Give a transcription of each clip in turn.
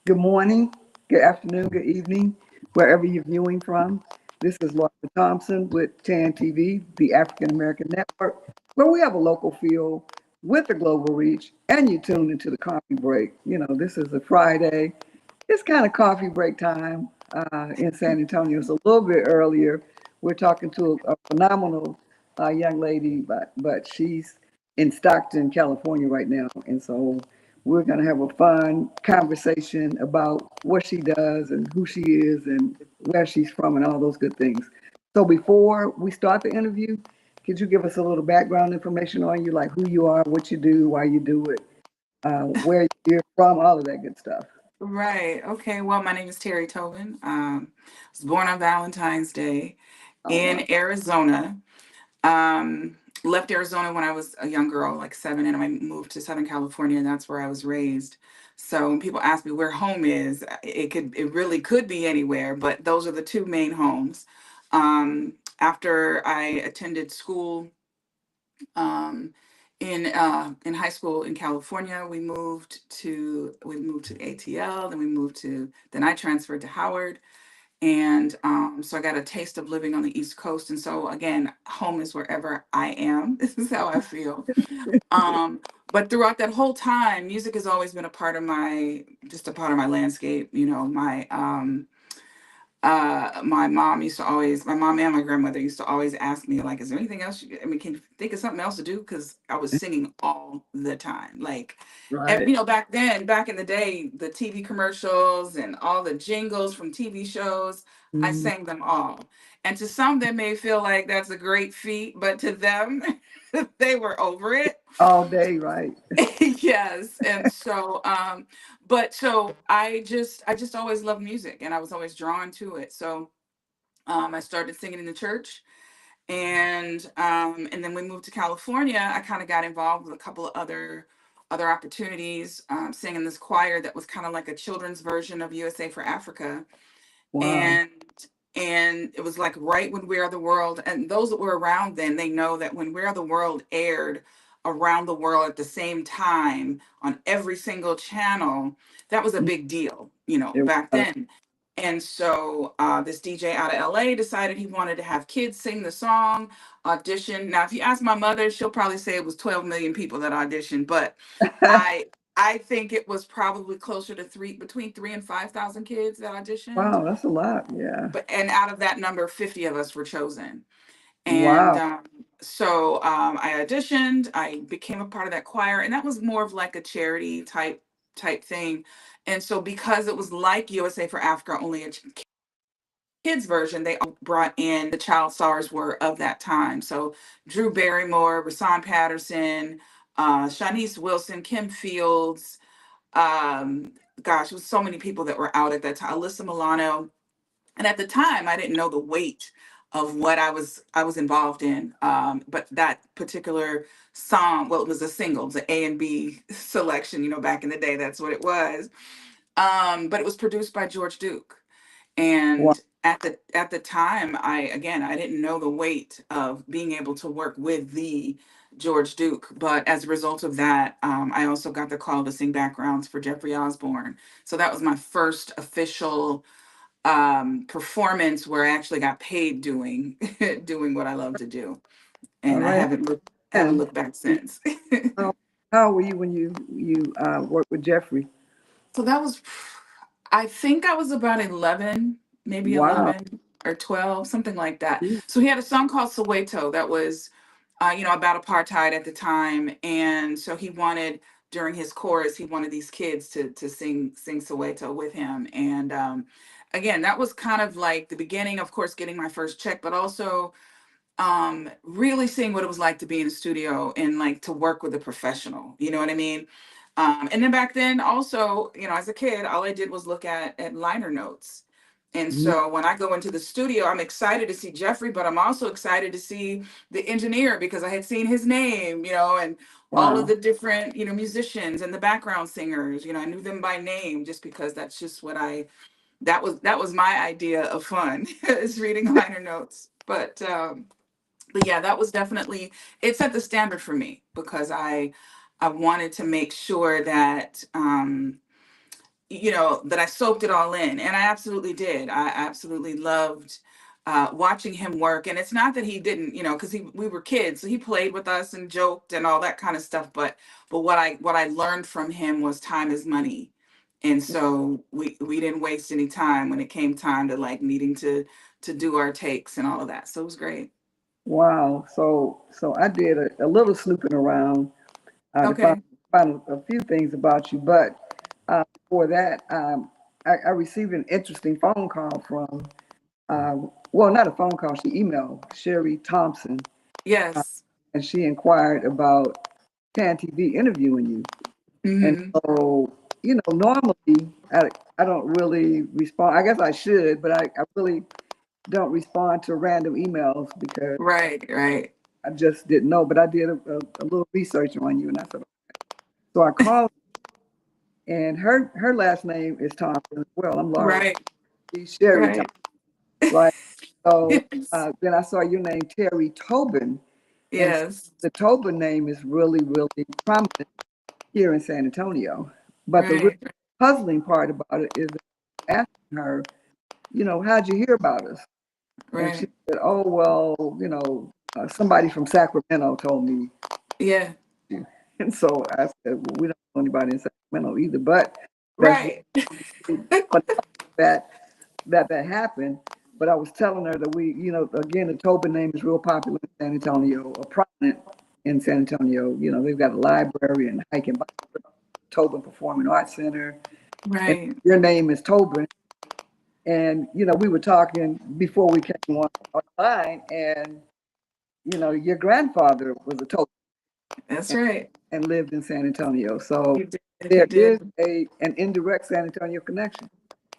Good morning, good afternoon, good evening, wherever you're viewing from. This is Laura Thompson with TAAN TV, the African American Network, where we have a local feel with a global reach, and you tune into the coffee break. This is a Friday. It's kind of coffee break time in San Antonio. It's a little bit earlier. We're talking to a phenomenal young lady, but she's in Stockton, California right now, and so we're going to have a fun conversation about what she does and who she is and where she's from and all those good things. So before we start the interview, could you give us a little background information on you, like who you are, what you do, why you do it, where you're from, all of that good stuff? Right. Okay. Well, my name is Teri Tobin. I was born on Valentine's Day Oh, wow. in Arizona. Um, Left Arizona when I was a young girl, like 7, and I moved to Southern California, and that's where I was raised. So when people ask me where home is, it really could be anywhere, but those are the two main homes. After I attended school um, in high school in California, we moved to ATL, then I transferred to Howard, and so I got a taste of living on the East Coast. And so again, home is wherever I am. This is how I feel. Um, but throughout that whole time, music has always been a part of my landscape. My mom and my grandmother used to always ask me, like, is there anything else can you think of something else to do? Because I was singing all the time. Like, Right. back in the day, the TV commercials and all the jingles from TV shows, I Mm, sang them all. And to some, that may feel like that's a great feat, but to them, they were over it. all day, right? Yes. And so but so I just always loved music, and I was always drawn to it. So I started singing in the church, and then we moved to California. I kind of got involved with a couple of other opportunities, singing this choir that was kind of like a children's version of USA for Africa. Wow. And and it was like right when We Are the World, and those that were around then, they know that when We Are the World aired around the world at the same time on every single channel, that was a big deal, It back was. then. And so this DJ out of LA decided he wanted to have kids sing the song, audition. Now, if you ask my mother, she'll probably say it was 12 million people that auditioned, but I I think it was probably closer to between 3 and 5 thousand kids that auditioned. Wow, that's a lot. Yeah. And out of that number, 50 of us were chosen. And Wow. I auditioned. I became a part of that choir, and that was more of like a charity type thing. And so because it was like USA for Africa, only a kids version, they brought in the child stars were of that time. So Drew Barrymore, Rasan Patterson, Shanice Wilson, Kim Fields, um, gosh, it was so many people that were out at that time. Alyssa Milano. And at the time, I didn't know the weight of what I was involved in. But that particular song, well, it was a single, the A and B selection. Back in the day, that's what it was. But it was produced by George Duke. Wow. And at the time, I didn't know the weight of being able to work with the George Duke. But as a result of that, I also got the call to sing backgrounds for Jeffrey Osborne. So that was my first official performance where I actually got paid doing doing what I love to do. All And I right. haven't And looked back since. how were you when you worked with Jeffrey? So that was, I think I was about 11, maybe Wow. 11 or 12, something like that. So he had a song called Soweto that was, about apartheid at the time. And so during his chorus, he wanted these kids to sing Soweto with him. And again, that was kind of like the beginning, of course, getting my first check, but also really seeing what it was like to be in a studio and like to work with a professional, you know what I mean? And then back then also, as a kid, all I did was look at liner notes. And Mhm. so when I go into the studio, I'm excited to see Jeffrey, but I'm also excited to see the engineer because I had seen his name, and all of Wow. the different, musicians and the background singers, I knew them by name just because that's just that was my idea of fun is reading liner notes. But yeah, that was definitely, it set the standard for me because I wanted to make sure that that I soaked it all in, and I absolutely did. I absolutely loved watching him work. And it's not that he didn't, because we were kids, so he played with us and joked and all that kind of stuff. But what I learned from him was time is money, and so we didn't waste any time when it came time to like needing to do our takes and all of that. So it was great. Wow. So I did a little snooping around to Okay. find a few things about you, but before that, I received an interesting phone call from, well, not a phone call, she emailed Sherry Thompson, Yes. and she inquired about TAAN TV interviewing you. And Hmm. so, normally I don't really respond. I guess I should, but I really don't respond to random emails because Right. Right. I just didn't know. But I did a little research on you, and I said, so I called, and her last name is Thompson as well. I'm Laura. Right. She's Sherry Thompson, Right. right? So Yes. then I saw your name, Teri Tobin, and Yes. the Tobin name is really, really prominent here in San Antonio. But the real Right. puzzling part about it is asking her, how'd you hear about us? And she Right. said, oh, well, somebody from Sacramento told me. Yeah. And so I said, well, we don't know anybody in Sacramento either, but that's Right. really phenomenal that that happened. But I was telling her that again, the Tobin name is real popular in San Antonio, or prominent in San Antonio. They've got a library and hike and bike, Tobin Performing Arts Center, and Right. your name is Tobin. And we were talking before we came online, and your grandfather was a Tobin That's and, right. and lived in San Antonio. So He did. He there is did. an indirect San Antonio connection.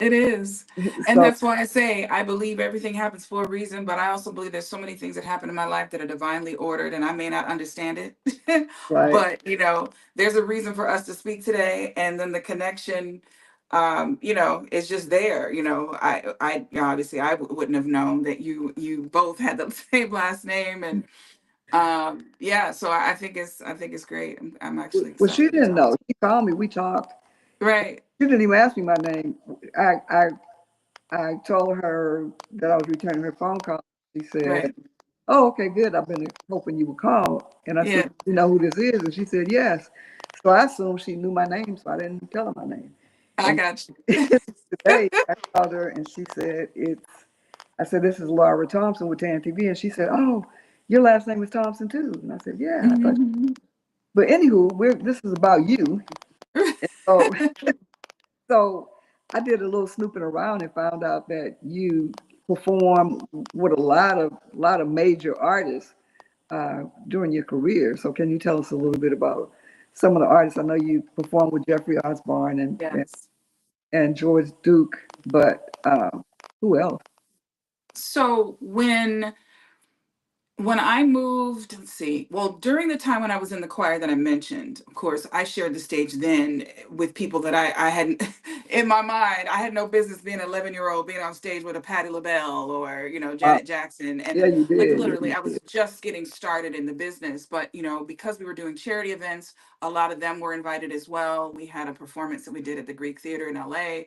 It is. And So that's why I say I believe everything happens for a reason, but I also believe there's so many things that happen in my life that are divinely ordered and I may not understand it. right, But, there's a reason for us to speak today, and then the connection is just there. I obviously I wouldn't have known that you both had the same last name, and yeah, so I think it's great. I'm actually well, she excited to didn't talk. know. She called me. We talked. Right. She didn't even ask me my name. I I I told her that I was returning her phone call. She said, Right. "Oh, okay, good. I've been hoping you would call." And I said, Yeah, "You know who this is?" And she said, "Yes." So I assumed she knew my name, so I didn't tell her my name. I And got you. today I called her and she said, I said, "This is Laura Thompson with TAN TV." And she said, "Oh, your last name is Thompson too." And I said, "Yeah, I thought." Mhm. But anywho, this is about you. So, so I did a little snooping around and found out that you perform with a lot of major artists during your career. So can you tell us a little bit about some of the artists? I know you performed with Jeffrey Osborne Yes. and George Duke, but who else? So when I moved, let's see, well, during the time when I was in the choir that I mentioned, of course, I shared the stage then with people that I hadn't, in my mind, I had no business being an 11-year-old being on stage with a Patti LaBelle or, Uh, Janet Jackson. And yeah, you like did. Yeah, literally, you I did. was just getting started in the business. But, because we were doing charity events, a lot of them were invited as well. We had a performance that we did at the Greek Theater in LA.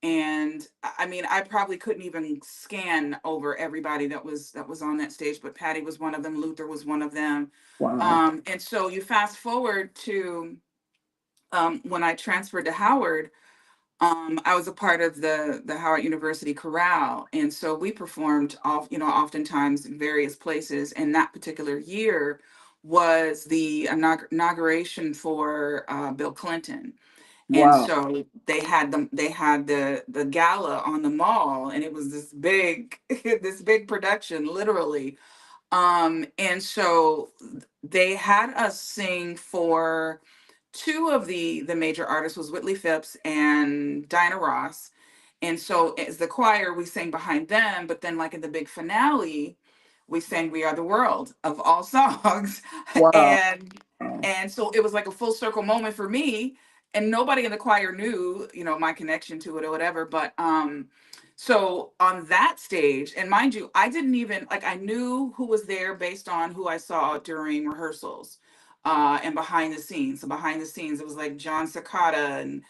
And I mean, I probably couldn't even scan over everybody that was on that stage, but Patty was one of them, Luther was one of them. Wow. And so you fast forward to when I transferred to Howard. I was a part of the Howard University chorale, and so we performed oftentimes in various places. And that particular year was the inauguration for Bill Clinton. And Wow. so they had the gala on the mall, and it was this big this big production, literally. And so they had us sing for two of the major artists, was Whitley Phipps and Diana Ross. And so as the choir, we sang behind them, but then like in the big finale, we sang We Are the World of all songs. Wow. and and so it was like a full circle moment for me. And nobody in the choir knew, my connection to it or whatever. But so on that stage, and mind you, I didn't even like, I knew who was there based on who I saw during rehearsals and behind the scenes. So behind the scenes, it was like John Cicada and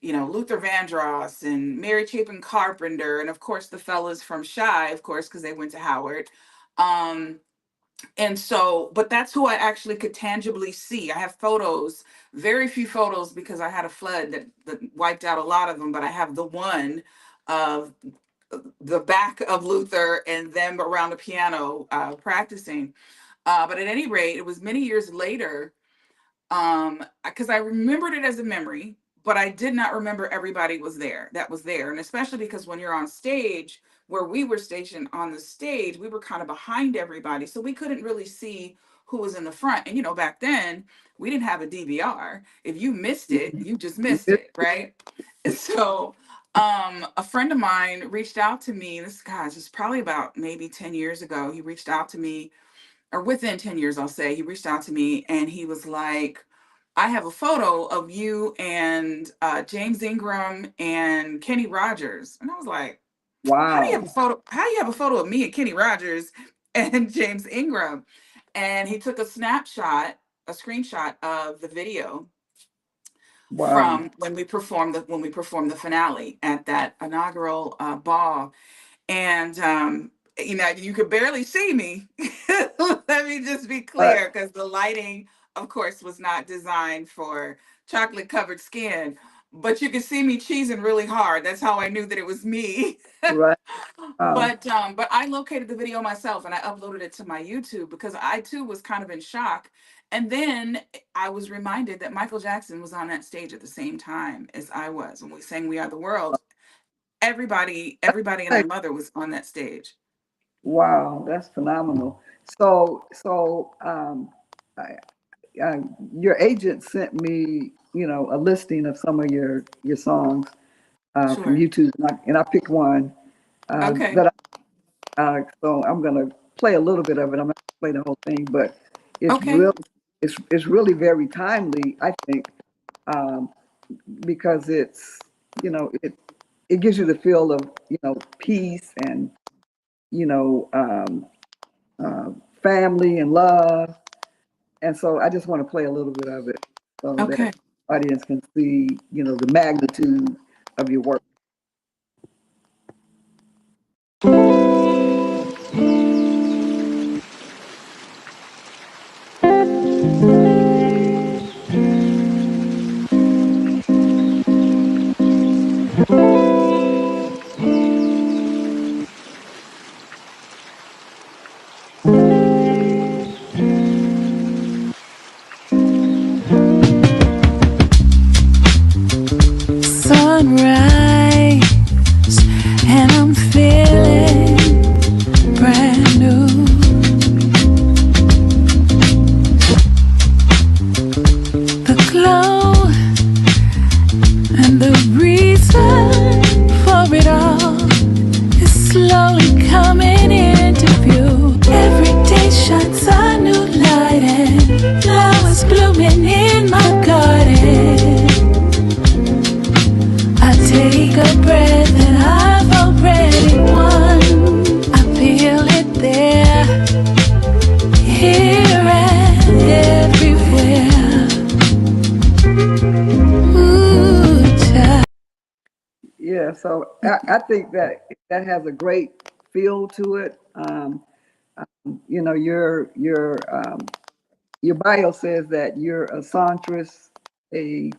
Luther Vandross and Mary Chapin Carpenter, and of course the fellas from Shy, of course, because they went to Howard. Um, and so, but that's who I actually could tangibly see. I have photos, very few photos because I had a flood that wiped out a lot of them, but I have the one of the back of Luther and them around the piano practicing. But at any rate, it was many years later, because I remembered it as a memory, but I did not remember everybody that was there. And especially because when you're on stage, where we were stationed on the stage, we were kind of behind everybody, so we couldn't really see who was in the front. And back then we didn't have a DVR. If you missed it, you just missed it, right? And so a friend of mine reached out to me. This guy's just probably about maybe 10 years ago. He reached out to me, or within 10 years, I'll say. He reached out to me and he was like, I have a photo of you and James Ingram and Kenny Rogers. And I was like, how do you have Wow. a photo? How do you have a photo of me and Kenny Rogers and James Ingram? And he took a snapshot, a screenshot of the video Wow. from when we performed the finale at that inaugural ball. And you could barely see me. Let me just be But clear, because the lighting, of course, was not designed for chocolate covered skin, but you could see me cheesing really hard. That's how I knew that it was me. right. Wow. But I located the video myself and I uploaded it to my YouTube because I too was kind of in shock. And then I was reminded that Michael Jackson was on that stage at the same time as I was when we sang "We Are the World." Everybody and Hey, their mother was on that stage. wow, that's phenomenal. So, I, uh, your agent sent me, a listing of some of your songs from Sure. YouTube, and I picked one Okay. that so I'm gonna play a little bit of it. I'm not gonna play the whole thing, but it's Okay. real. It's really very timely, I think, um, because it gives you the feel of peace and you know um, uh, family and love. And so I just want to play a little bit of it so that Okay. audience can see the magnitude of your work. Sunrise, and I'm feeling brand new. The glow and the reason for it all is slowly coming into view. Every day shines a new light and flowers blooming in my garden. I take a breath and I've already won. I feel it there, here and everywhere. Ooh, child. Yeah, so I think that has a great feel to it. You know, your bio says that you're a songstress, a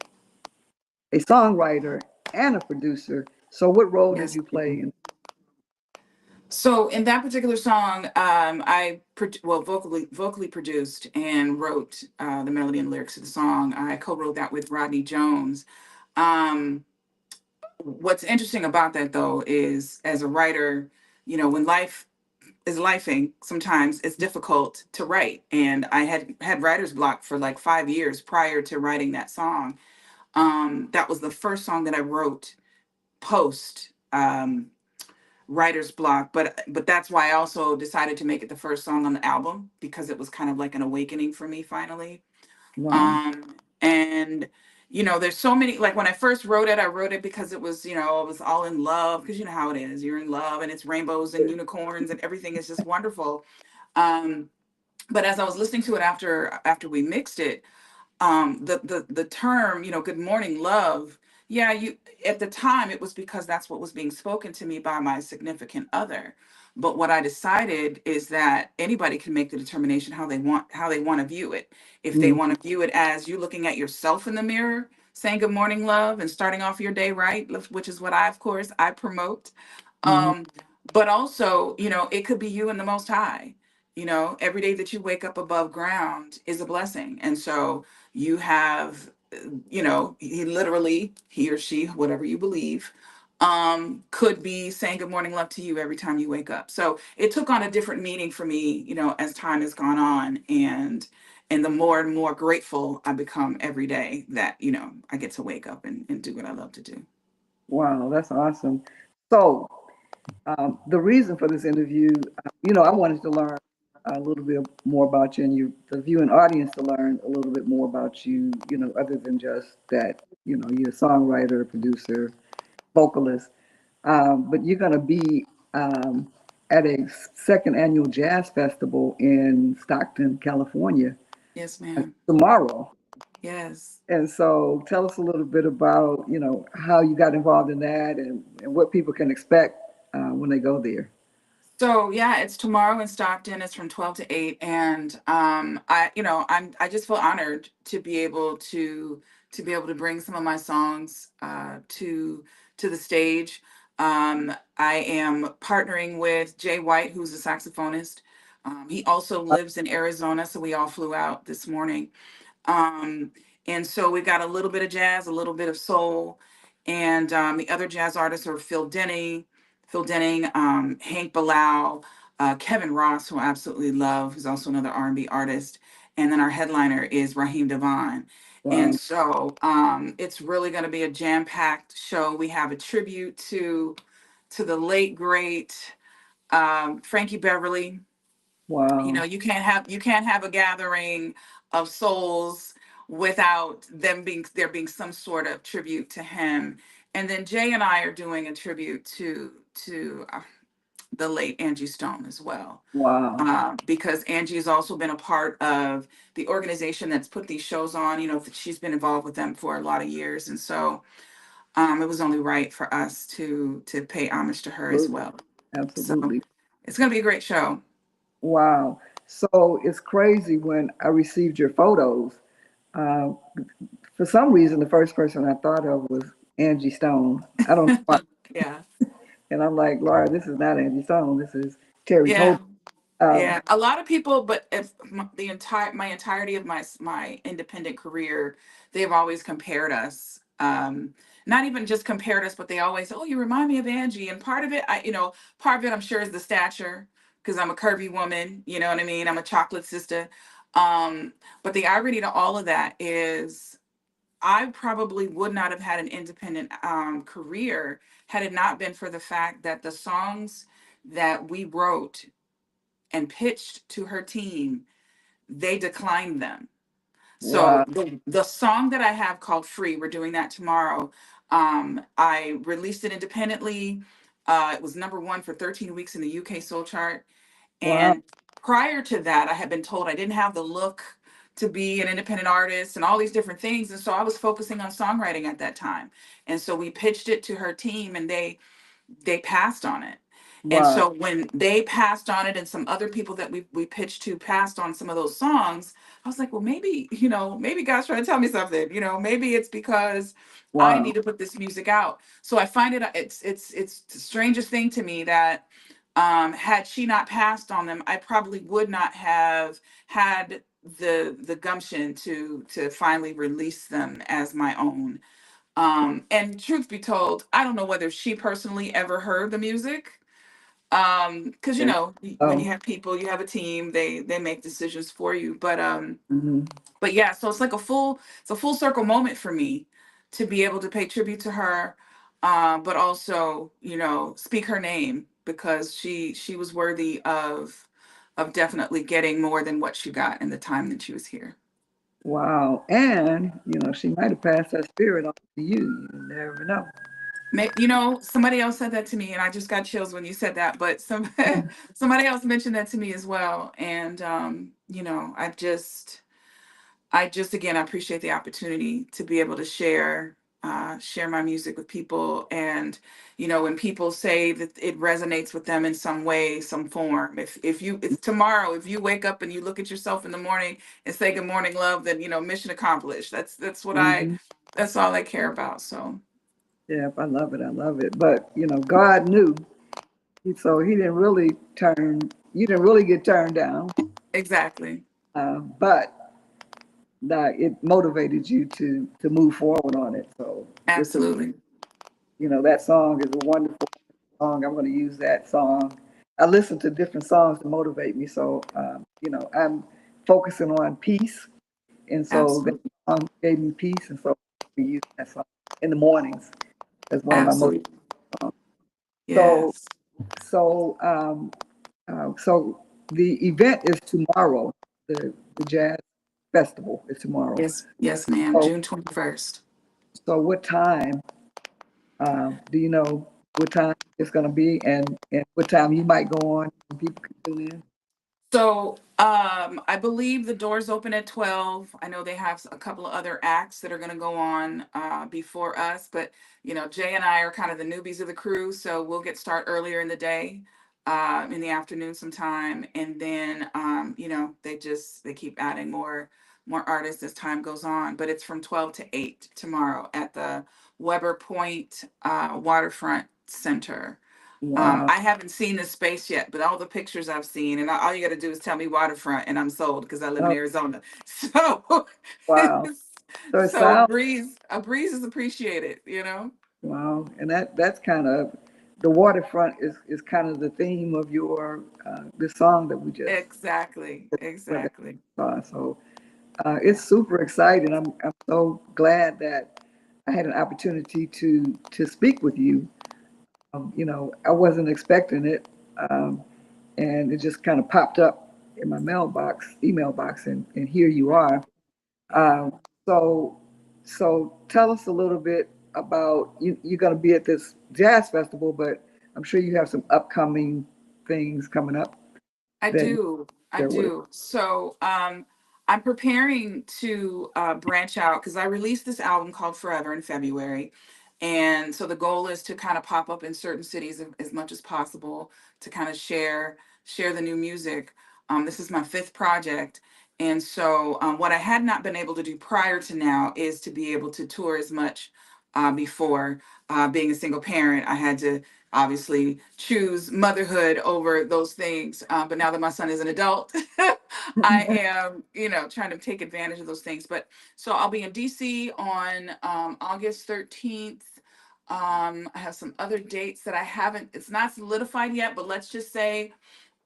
a songwriter, and a producer. So, what role did Yes. you play in? So in that particular song, vocally produced and wrote the melody and lyrics of the song. I co-wrote that with Rodney Jones. Um, what's interesting about that though is, as a writer, when life is lifing, sometimes it's difficult to write. And I had writer's block for like 5 years prior to writing that song. That was the first song that I wrote post writer's block, but that's why I also decided to make it the first song on the album, because it was kind of like an awakening for me finally. Wow. And there's so many, like when I first wrote it, I wrote it because it was, I was all in love, because you know how it is. You're in love and it's rainbows and unicorns and everything is just wonderful. Um, but as I was listening to it after we mixed it, the term, good morning love, Yeah, you at the time it was because that's what was being spoken to me by my significant other. But what I decided is that anybody can make the determination how they want to view it. If they Mm-hmm. want to view it as you looking at yourself in the mirror, saying good morning, love, and starting off your day right, which is what of course I promote. Mm-hmm. Um, but also, it could be you and the most high. Every day that you wake up above ground is a blessing. And so you have he literally, he or she, whatever you believe, could be saying good morning, love to you every time you wake up. So it took on a different meaning for me, as time has gone on, and the more and more grateful I become every day that, I get to wake up and do what I love to do. Wow, that's awesome. So, the reason for this interview, I wanted to learn a little bit more about you and the viewing audience to learn a little bit more about you, other than just that, you're a songwriter, producer, vocalist. But you're going to be at a second annual jazz festival in Stockton, California Yes, ma'am. tomorrow. Yes. And so tell us a little bit about, how you got involved in that and what people can expect when they go there. So yeah, it's tomorrow in Stockton. It's from 12 to 8. And I just feel honored to be able to bring some of my songs to the stage. I am partnering with Jay White, who's a saxophonist. He also lives in Arizona, so we all flew out this morning. Um, and so we've got a little bit of jazz, a little bit of soul, and the other jazz artists are Phil Denning, Hank Bilal, Kevin Ross, who I absolutely love, who's also another R&B artist, and then our headliner is Raheem Devon. And Wow. so it's really going to be a jam-packed show. We have a tribute to the late great Frankie Beverly. Wow. You can't have a gathering of souls without there being some sort of tribute to him. And then Jay and I are doing a tribute to the late Angie Stone as well. Wow. Because Angie has also been a part of the organization that's put these shows on. She's been involved with them for a lot of years, and so it was only right for us to pay homage to her as Absolutely. well. So Absolutely. it's going to be a great show. Wow. So it's crazy when I received your photos. Uh, for some reason, the first person I thought of was Angie Stone. I don't know why. Yeah. And I'm like, Laura, this is not Angie Stone. This is Teri Yeah. Tobin. Um, Yeah, a lot of people, but if my entirety of my independent career, they've always compared us. Not even just compared us, but they always, oh, you remind me of Angie. And part of it, I'm sure, is the stature, because I'm a curvy woman. You know what I mean? I'm a chocolate sister. But the irony to all of that is, I probably would not have had an independent career had it not been for the fact that the songs that we wrote and pitched to her team, they declined them. So wow. the song that I have called Free, we're doing that tomorrow. I released it independently. It was number one for 13 weeks in the UK Soul Chart. Wow. And prior to that, I had been told I didn't have the look to be an independent artist and all these different things. And so I was focusing on songwriting at that time. And so we pitched it to her team, and they passed on it. And Wow. so when they passed on it, and some other people that we pitched to passed on some of those songs, I was like, well, maybe God's trying to tell me something. Maybe it's because I Wow. need to put this music out. So I find it's the strangest thing to me that had she not passed on them, I probably would not have had the gumption to finally release them as my own. And truth be told, I don't know whether she personally ever heard the music. Because Yeah. when you Oh. have people, you have a team, they make decisions for you. Hmm. But yeah, so it's a full circle moment for me to be able to pay tribute to her, but also, speak her name, because she was worthy of definitely getting more than what she got in the time that she was here. Wow. And, she might have passed that spirit on to you. You never know. Somebody else said that to me, and I just got chills when you said that. But somebody else mentioned that to me as well, and I just again, I appreciate the opportunity to be able to share share my music with people. And when people say that it resonates with them in some way, some form, if tomorrow, if you wake up and you look at yourself in the morning and say good morning, love, then mission accomplished. That's what Hmm. that's all I care about. So Yeah, I love it. I love it. But God knew, so He didn't really turn. You didn't really get turned down, exactly. but that it motivated you to move forward on it. So this is, Absolutely. that song is a wonderful song. I'm going to use that song. I listen to different songs to motivate me. So, I'm focusing on peace. And so that Absolutely. song gave me peace. And so we use that song in the mornings as one of my most. Absolutely. So, Yes. so the event is tomorrow. The jazz festival is tomorrow. Yes. Yes, ma'am. So, June 21st. so what time? Do you know what time it's going to be, and what time you might go on and people can tune in? So, I believe the doors open at 12. I know they have a couple of other acts that are going to go on before us, but Jay and I are kind of the newbies of the crew, so we'll get start earlier in the day, in the afternoon sometime, and then they keep adding more artists as time goes on. But it's from 12 to 8 tomorrow at the Weber Point Waterfront Center. Wow, I haven't seen this space yet, but all the pictures I've seen, and all you got to do is tell me waterfront, and I'm sold because I live in oh, Arizona. So, wow. So it so sounds a breeze is appreciated. wow, and that's kind of the waterfront is kind of the theme of your the song that we just Exactly, played. exactly. So it's super exciting. I'm so glad that I had an opportunity to speak with you. I wasn't expecting it, um, and it just kind of popped up in my email box, and here you are. Yeah. Um, so, so tell us a little bit about you. You're going to be at this jazz festival, but I'm sure you have some upcoming things coming up I that you do. I share with us. do. So I'm preparing to branch out because I released this album called Forever in February. And so the goal is to kind of pop up in certain cities as much as possible to kind of share the new music. This is my fifth project. And so what I had not been able to do prior to now is to be able to tour as much before being a single parent. I had to obviously choose motherhood over those things. But now that my son is an adult, I am, trying to take advantage of those things. But so I'll be in DC on August 13th. I have some other dates that it's not solidified yet, but let's just say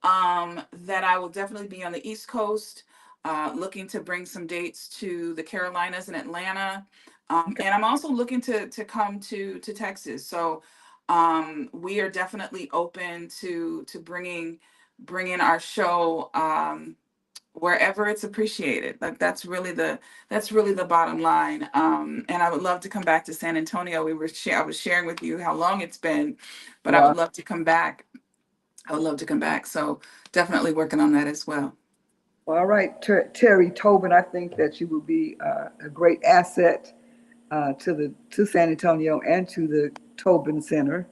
that I will definitely be on the East Coast, looking to bring some dates to the Carolinas and Atlanta. Okay. And I'm also looking to come to Texas. So we are definitely open to bringing our show wherever it's appreciated. Like that's really the bottom line. And I would love to come back to San Antonio. I was sharing with you how long it's been, but I Wow. would love to come back. I would love to come back. So definitely working on that as well. Well, all right, Terry Tobin. I think that you will be a great asset to San Antonio and to the Tobin Center.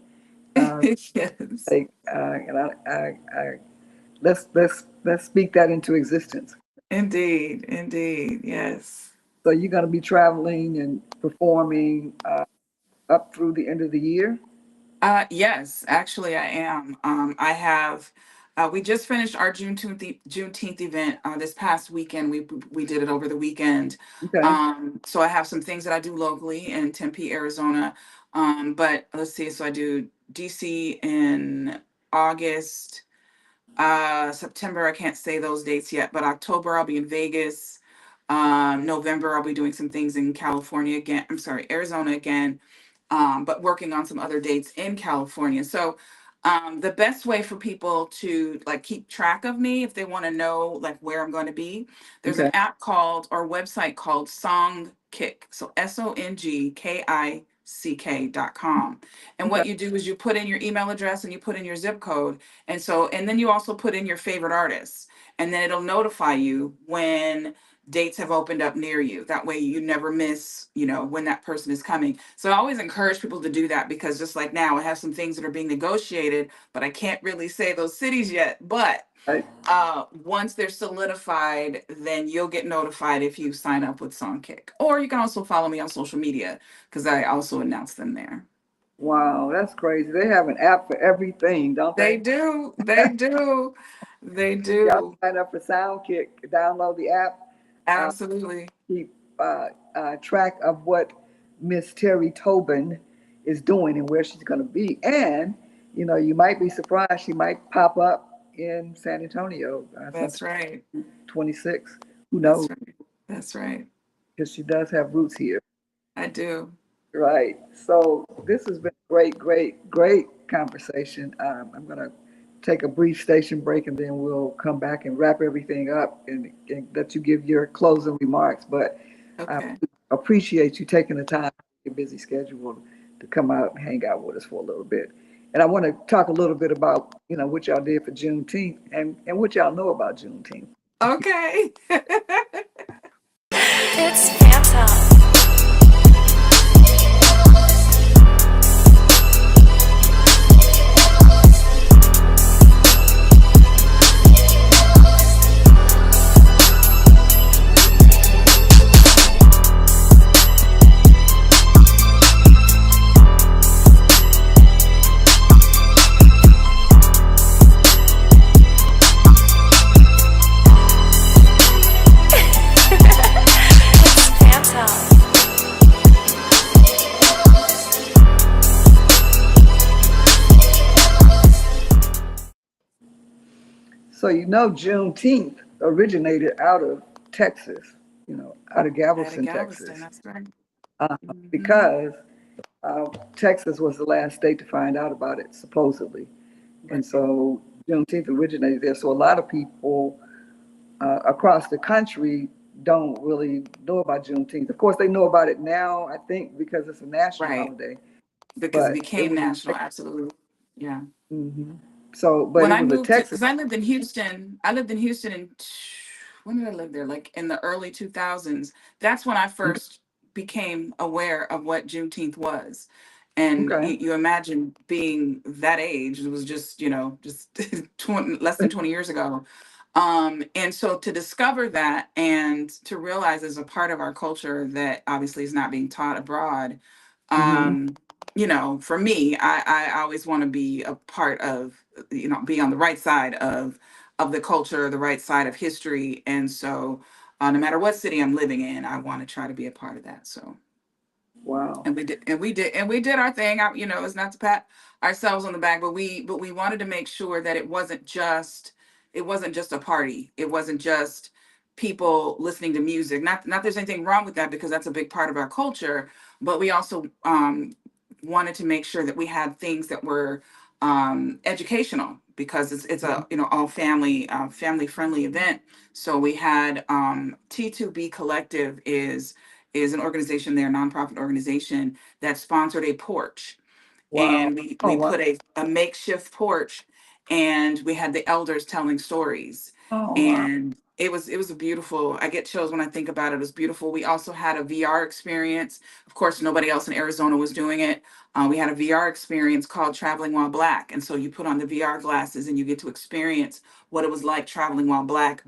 Uh, Yes, and let's speak that into existence. indeed, indeed. Yes. So you're going to be traveling and performing up through the end of the year. Yes, actually, I am. I have. We just finished our Juneteenth event this past weekend. We did it over the weekend. Okay. So I have some things that I do locally in Tempe, Arizona. But let's see. So I do DC in August. September, I can't say those dates yet, but October I'll be in Vegas. November I'll be doing some things in California again. I'm sorry, Arizona again. But working on some other dates in California. So the best way for people to like keep track of me if they want to know like where I'm going to be, there's an Okay. app called or website called Songkick. So SONGKICK.com. And Okay. what you do is you put in your email address and you put in your zip code. And then you also put in your favorite artists. And then it'll notify you when dates have opened up near you. That way you never miss, when that person is coming. So I always encourage people to do that, because just like now, I have some things that are being negotiated, but I can't really say those cities yet. But Right? once they're solidified, then you'll get notified if you sign up with Songkick. Or you can also follow me on social media, because I also announce them there. Wow, that's crazy. They have an app for everything, don't They they? do. They do. They Y'all do. sign up for Soundkick, download the app, Absolutely. keep track of what Miss Teri Tobin is doing and where she's going to be. And, you might be surprised. She might pop up in San Antonio That's sometime right. 26. Who knows? That's right. That's right. Because she does have roots here. I do. Right. So this has been a great, great, great conversation. I'm going to take a brief station break and then we'll come back and wrap everything up and let you give your closing remarks. But I Okay. appreciate you taking the time, your busy schedule, to come out and hang out with us for a little bit. And I want to talk a little bit about, what y'all did for Juneteenth and what y'all know about Juneteenth. Okay. It's Fanta. It's Fanta. So, Juneteenth originated out of Texas, out of Out of Galveston, Galveston. Texas, That's right. uh, Hmm. because Texas was the last state to find out about it, supposedly. And Right. so Juneteenth originated there. So a lot of people across the country don't really know about Juneteenth. Of course, they know about it now, I think, because it's a national Right. holiday. Because it But it became was national. Absolutely. Yeah. mhm. But When it I was a moved to, Texas. because I lived in Houston when did I live there? Like in the early 2000s. That's when I Okay. first became aware of what Juneteenth was. And Okay. you imagine being that age, it was just 20, less than 20 years ago. And so to discover that and to realize as a part of our culture that obviously is not being taught abroad, Hmm. um, for me, I always want to be a part of, be on the right side of the culture, the right side of history. And so no matter what city I'm living in, I want to try to be a part of that. So Wow. and we did our thing. It's not to pat ourselves on the back, but we wanted to make sure that it wasn't just a party. It wasn't just people listening to music. Not there's anything wrong with that, because that's a big part of our culture. But we also wanted to make sure that we had things that were educational, because it's Mhm. a all family friendly event. So we had T2B Collective is an organization, they're a nonprofit organization that sponsored a porch. Wow. And we, Oh, we wow. put a makeshift porch, and we had the elders telling stories. Oh, wow. And it was a beautiful, I get chills when I think about it. It was beautiful. We also had a VR experience. Of course, nobody else in Arizona was doing it. We had a VR experience called Traveling While Black. And so you put on the VR glasses and you get to experience what it was like traveling while black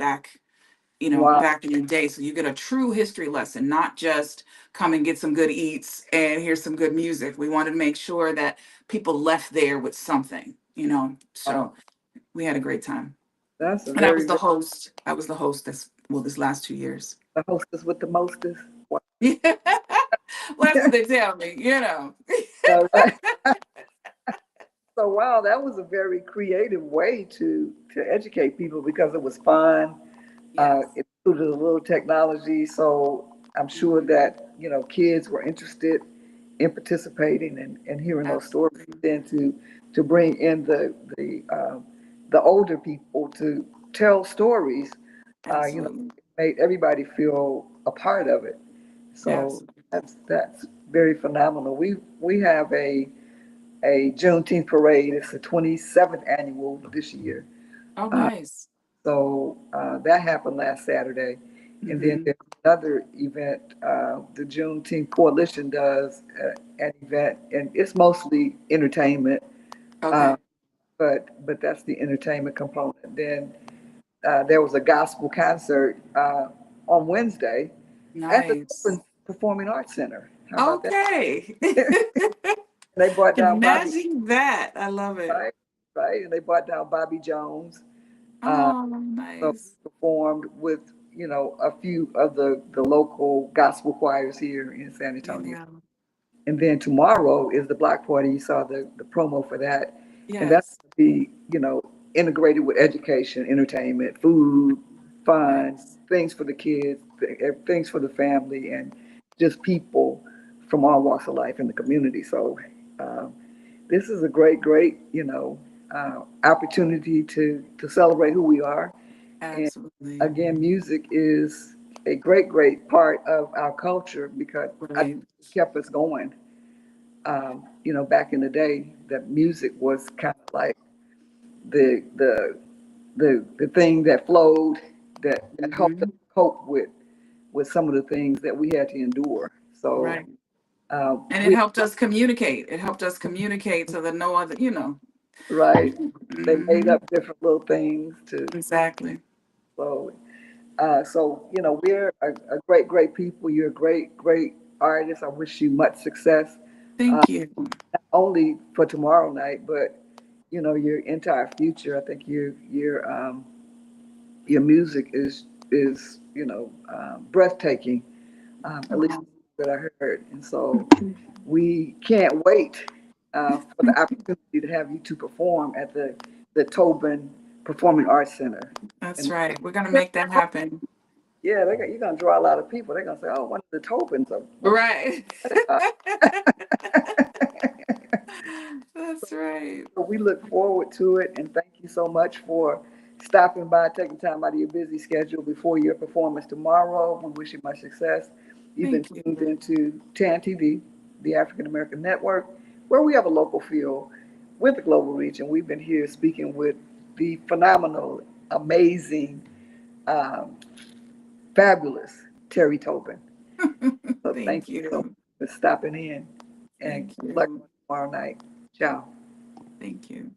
Wow. back in the day. So you get a true history lesson, not just come and get some good eats and here's some good music. We wanted to make sure that people left there with something. Wow. So we had a great time. That's a And I very, was the very, host. I was the host this last 2 years. the hostess with the mostest. Wow. Yeah. Well, that's what they tell me. No, right. So wow, that was a very creative way to educate people because it was fun. Yes. It included a little technology, so I'm sure Mhm. that kids were interested in participating and hearing those stories. Absolutely. Then to bring in the older people to tell stories, Absolutely. made everybody feel a part of it. So Absolutely. that's very phenomenal. We have a Juneteenth parade. It's the 27th annual this year. Oh, Uh, nice. so that happened last Saturday, And then Hmm. there's another event, the Juneteenth Coalition does an event, and it's mostly entertainment, uh, Okay. but that's the entertainment component. Then there was a gospel concert on Wednesday at the Nice. Open Performing Arts Center. How about that? Okay. They brought down Bobby, Imagine that. I love it. right? Right, and they brought down Bobby Jones. Uh, Oh, so nice. performed with a few of the local gospel choirs here in San Antonio. Yeah. And then tomorrow is the block party. You saw the promo for that. And that's Yes. to be, integrated with education, entertainment, food, fun, Nice. things for the kids, things for the family, and just people from all walks of life in the community. So um, this is a great, opportunity to celebrate who we are. And Absolutely. again, music is a great part of our culture because I think Right. it kept us going. Back in the day, that music was kind of like the the the thing that flowed that helped us Hmm. cope with some of the things that we had to endure. So Right. And it we helped us communicate. It helped us communicate so that no other. right, they made Hmm. up different little things to Exactly. flow. So we're a great people. You're a great artist. I wish you much success, Thank you. not only for tomorrow night, but your entire future. I think your music is breathtaking, at least Wow. that I heard. And so we can't wait for the opportunity to have you to perform at the Tobin Performing Arts Center. That's And right. We're gonna make that happen. yeah, you're gonna draw a lot of people. They're gonna say, "Oh, one of the Tobins are Right. uh, That's right. So we look forward to it, and thank you so much for stopping by, taking time out of your busy schedule before your performance tomorrow. We wish you much success. You've been Thank you. tuned into TAN TV, the African American Network, where we have a local feel with the global reach, and we've been here speaking with the phenomenal, amazing, um, fabulous Teri Tobin. So thank Thank you so much you. for stopping in, and Thank good luck you. tomorrow night. Ciao. Thank you.